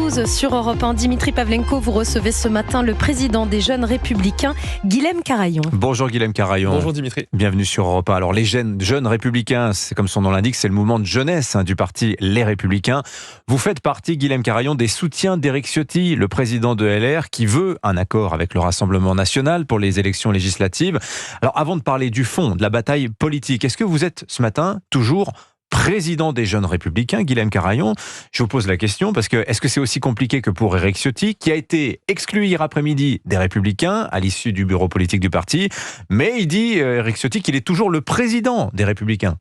8h12 sur Europe 1. Dimitri Pavlenko, vous recevez ce matin le président des Jeunes Républicains, Guilhem Carayon. Bonjour Guilhem Carayon. Bonjour Dimitri. Bienvenue sur Europe 1. Alors les jeunes Républicains, c'est comme son nom l'indique, c'est le mouvement de jeunesse du parti Les Républicains. Vous faites partie, Guilhem Carayon, des soutiens d'Éric Ciotti, le président de LR, qui veut un accord avec le Rassemblement national pour les élections législatives. Alors avant de parler du fond, de la bataille politique, est-ce que vous êtes ce matin toujours président des Jeunes Républicains, Guilhem Carayon? Je vous pose la question parce que est-ce que c'est aussi compliqué que pour Éric Ciotti, qui a été exclu hier après-midi des Républicains à l'issue du bureau politique du parti, mais il dit, Éric Ciotti, qu'il est toujours le président des Républicains?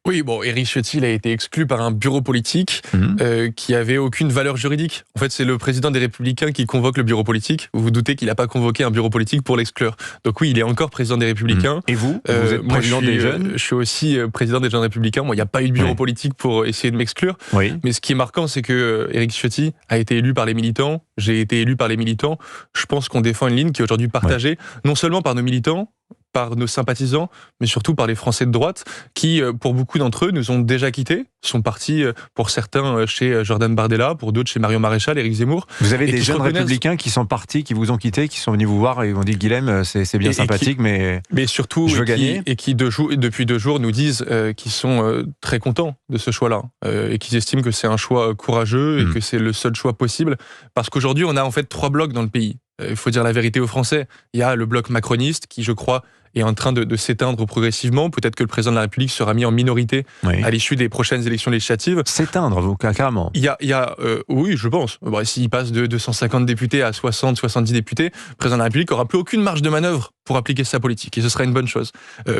Oui, bon, Éric Ciotti il a été exclu par un bureau politique qui avait aucune valeur juridique. En fait, c'est le président des Républicains qui convoque le bureau politique. Vous vous doutez qu'il n'a pas convoqué un bureau politique pour l'exclure. Donc oui, il est encore président des Républicains. Et vous êtes président des Jeunes? Je suis aussi président des Jeunes Républicains. Moi, il n'y a pas eu de bureau politique pour essayer de m'exclure. Oui. Mais ce qui est marquant, c'est que Éric Ciotti a été élu par les militants. J'ai été élu par les militants. Je pense qu'on défend une ligne qui est aujourd'hui partagée, non seulement par nos militants, par nos sympathisants, mais surtout par les Français de droite qui, pour beaucoup d'entre eux, nous ont déjà quittés, sont partis pour certains chez Jordan Bardella, pour d'autres chez Marion Maréchal, Éric Zemmour. Vous avez des jeunes républicains qui sont partis, qui vous ont quitté, qui sont venus vous voir et vous ont dit Guilhem, c'est bien sympathique, mais surtout je veux gagner. Et qui depuis 2 jours nous disent qu'ils sont très contents de ce choix-là et qu'ils estiment que c'est un choix courageux et que c'est le seul choix possible, parce qu'aujourd'hui on a en fait 3 blocs dans le pays. Il faut dire la vérité aux Français. Il y a le bloc macroniste qui, je crois, est en train de s'éteindre progressivement. Peut-être que le président de la République sera mis en minorité à l'issue des prochaines élections législatives. S'éteindre, carrément. Oui, je pense. Bon, s'il passe de 250 députés à 60, 70 députés, le président de la République n'aura plus aucune marge de manœuvre pour appliquer sa politique. Et ce sera une bonne chose.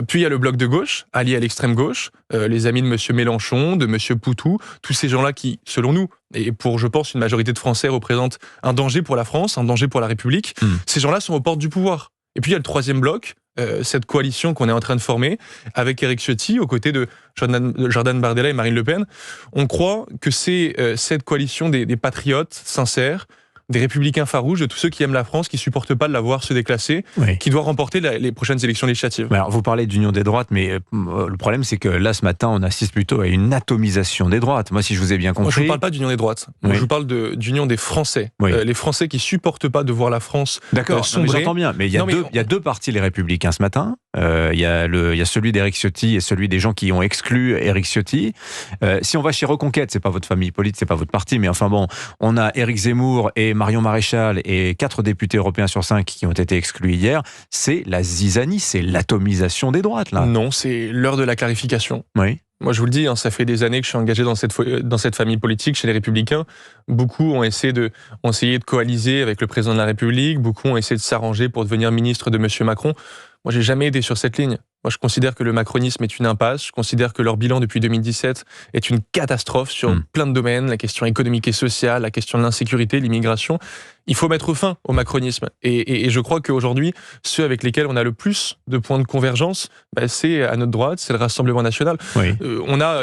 Puis il y a le bloc de gauche, allié à l'extrême gauche, les amis de M. Mélenchon, de M. Poutou, tous ces gens-là qui, selon nous, et pour, je pense, une majorité de Français, représentent un danger pour la France, un danger pour la République. Ces gens-là sont aux portes du pouvoir. Et puis il y a le 3e bloc, cette coalition qu'on est en train de former, avec Éric Ciotti, aux côtés de Jordan Bardella et Marine Le Pen. On croit que c'est cette coalition des patriotes sincères, des républicains farouches, de tous ceux qui aiment la France, qui ne supportent pas de la voir se déclasser, qui doit remporter les prochaines élections législatives. Alors, vous parlez d'union des droites, mais le problème, c'est que là, ce matin, on assiste plutôt à une atomisation des droites. Moi, si je vous ai bien compris... Moi, je ne vous parle pas d'union des droites. Moi, je vous parle d'union des Français. Les Français qui ne supportent pas de voir la France sombrer. J'entends bien, mais il y a 2 partis, les Républicains, ce matin. Il y a celui d'Éric Ciotti et celui des gens qui ont exclu Éric Ciotti. Si on va chez Reconquête, c'est pas votre famille politique, c'est pas votre parti, mais enfin bon, on a Éric Zemmour et Marion Maréchal et 4 députés européens sur 5 qui ont été exclus hier. C'est la zizanie, c'est l'atomisation des droites, là. Non, c'est l'heure de la clarification. Oui. Moi, je vous le dis, ça fait des années que je suis engagé dans cette famille politique chez les Républicains. Beaucoup ont essayé de coaliser avec le président de la République. Beaucoup ont essayé de s'arranger pour devenir ministre de M. Macron. Moi, j'ai jamais été sur cette ligne. Moi, je considère que le macronisme est une impasse. Je considère que leur bilan depuis 2017 est une catastrophe sur plein de domaines. La question économique et sociale, la question de l'insécurité, l'immigration. Il faut mettre fin au macronisme. Et je crois qu'aujourd'hui, ceux avec lesquels on a le plus de points de convergence, c'est à notre droite, c'est le Rassemblement national. Oui.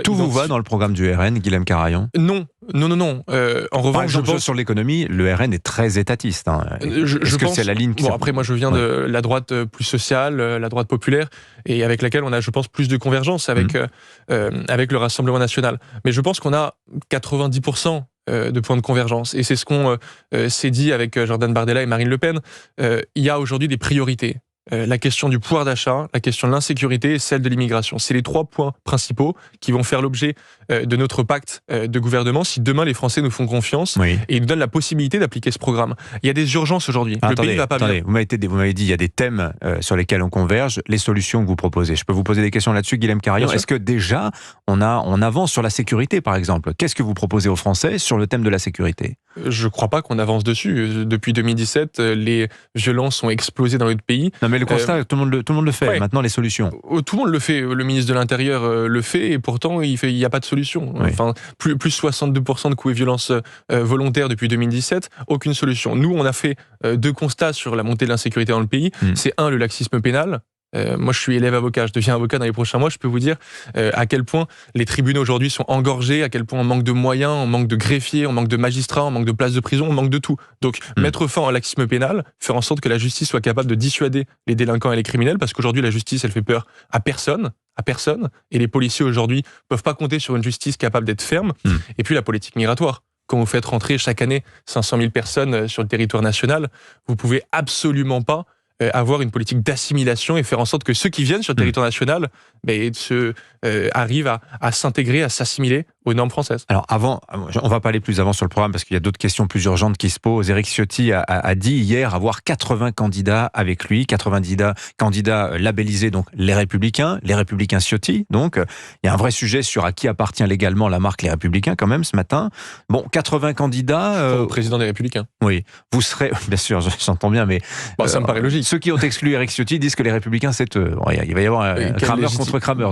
Tout vous va dans le programme du RN, Guilhem Carayon? Non. En revanche, par exemple, sur l'économie, le RN est très étatiste. Est-ce que c'est la ligne qui... Après, moi, je viens de la droite plus sociale, la droite populaire, et avec laquelle on a, je pense, plus de convergence avec le Rassemblement national. Mais je pense qu'on a 90% de points de convergence. Et c'est ce qu'on s'est dit avec Jordan Bardella et Marine Le Pen. Il y a aujourd'hui des priorités. La question du pouvoir d'achat, la question de l'insécurité et celle de l'immigration. C'est les 3 points principaux qui vont faire l'objet de notre pacte de gouvernement si demain les Français nous font confiance et nous donnent la possibilité d'appliquer ce programme. Il y a des urgences aujourd'hui. Le pays va pas bien. Vous m'avez dit il y a des thèmes sur lesquels on converge, les solutions que vous proposez. Je peux vous poser des questions là-dessus, Guilhem Carayon. Est-ce que déjà on avance sur la sécurité, par exemple? Qu'est-ce que vous proposez aux Français sur le thème de la sécurité? Je ne crois pas qu'on avance dessus. Depuis 2017, les violences ont explosé dans notre pays. Non, mais le constat, tout le monde le fait. Maintenant, les solutions. Tout le monde le fait. Le ministre de l'Intérieur le fait, et pourtant, il n'y a pas de solution. Enfin, plus 62% de coups et violences volontaires depuis 2017, aucune solution. Nous, on a fait 2 constats sur la montée de l'insécurité dans le pays. C'est le laxisme pénal. Moi, je suis élève avocat, je deviens avocat dans les prochains mois. Je peux vous dire à quel point les tribunaux aujourd'hui sont engorgés, à quel point on manque de moyens, on manque de greffiers, on manque de magistrats, on manque de places de prison, on manque de tout. Donc, mettre fin au laxisme pénal, faire en sorte que la justice soit capable de dissuader les délinquants et les criminels, parce qu'aujourd'hui, la justice, elle fait peur à personne, et les policiers aujourd'hui peuvent pas compter sur une justice capable d'être ferme. Et puis la politique migratoire. quand vous faites rentrer chaque année 500 000 personnes sur le territoire national, vous pouvez absolument pas avoir une politique d'assimilation et faire en sorte que ceux qui viennent sur le territoire national arrivent à s'intégrer, à s'assimiler aux normes françaises. Alors avant, on va pas aller plus avant sur le programme parce qu'il y a d'autres questions plus urgentes qui se posent. Éric Ciotti a dit hier avoir 80 candidats avec lui, 80 candidats labellisés, donc les Républicains Ciotti. Donc il y a un vrai sujet sur à qui appartient légalement la marque Les Républicains quand même ce matin. Bon, 80 candidats... Au président des Républicains. Oui, vous serez... Bien sûr, j'entends bien, mais... Ça me paraît logique. Ceux qui ont exclu Éric Ciotti disent que les Républicains, c'est eux. Il va y avoir Kramer contre Kramer.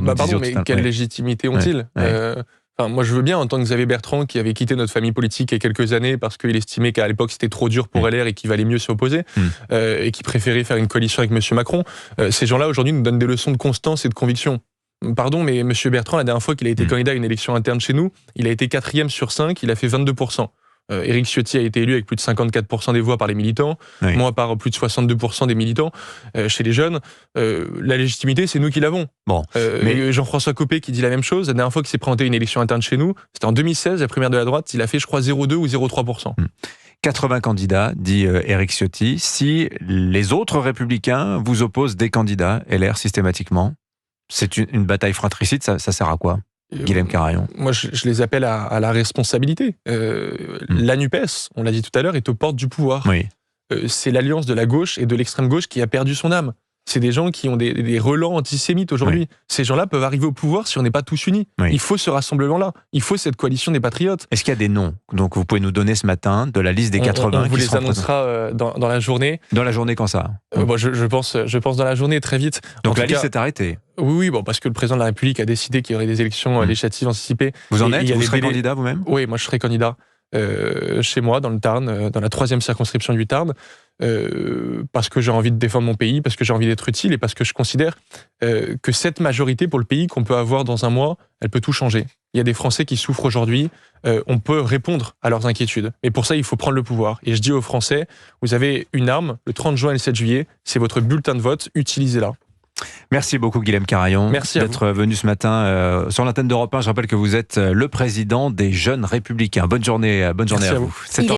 Quelle légitimité ont-ils ? Moi, je veux bien entendre Xavier Bertrand, qui avait quitté notre famille politique il y a quelques années parce qu'il estimait qu'à l'époque c'était trop dur pour LR et qu'il valait mieux s'y opposer, et qui préférait faire une coalition avec M. Macron. Ces gens-là, aujourd'hui, nous donnent des leçons de constance et de conviction. Pardon, mais M. Bertrand, la dernière fois qu'il a été candidat à une élection interne chez nous, il a été 4e sur 5, il a fait 22%. Éric Ciotti a été élu avec plus de 54% des voix par les militants, moi par plus de 62% des militants chez les jeunes. La légitimité, c'est nous qui l'avons. Mais Jean-François Copé qui dit la même chose, la dernière fois qu'il s'est présenté à une élection interne chez nous, c'était en 2016, la primaire de la droite, il a fait je crois 0,2 ou 0,3%. 80 candidats, dit Éric Ciotti. Si les autres Républicains vous opposent des candidats LR systématiquement, c'est une bataille fratricide, ça sert à quoi ? Guilhem Carayon. Moi, je les appelle à la responsabilité. La NUPES, on l'a dit tout à l'heure, est aux portes du pouvoir. C'est l'alliance de la gauche et de l'extrême gauche qui a perdu son âme. C'est des gens qui ont des relents antisémites aujourd'hui. Ces gens-là peuvent arriver au pouvoir si on n'est pas tous unis. Il faut ce rassemblement-là. Il faut cette coalition des patriotes. Est-ce qu'il y a des noms donc vous pouvez nous donner ce matin de la liste des 80 on vous les annoncera dans la journée. Dans la journée, quand ça je pense dans la journée, très vite. Donc la liste est arrêtée. Oui, parce que le président de la République a décidé qu'il y aurait des élections législatives anticipées. Vous en êtes ? Vous serez candidat vous-même ? Oui, moi je serai candidat chez moi, dans le Tarn, dans la 3e circonscription du Tarn, parce que j'ai envie de défendre mon pays, parce que j'ai envie d'être utile et parce que je considère que cette majorité pour le pays qu'on peut avoir dans un mois, elle peut tout changer. Il y a des Français qui souffrent aujourd'hui, on peut répondre à leurs inquiétudes. Mais pour ça, il faut prendre le pouvoir. Et je dis aux Français, vous avez une arme, le 30 juin et le 7 juillet, c'est votre bulletin de vote, utilisez-la. Merci beaucoup Guilhem Carayon d'être venu ce matin sur l'antenne d'Europe 1. Je rappelle que vous êtes le président des Jeunes Républicains. Bonne journée à vous.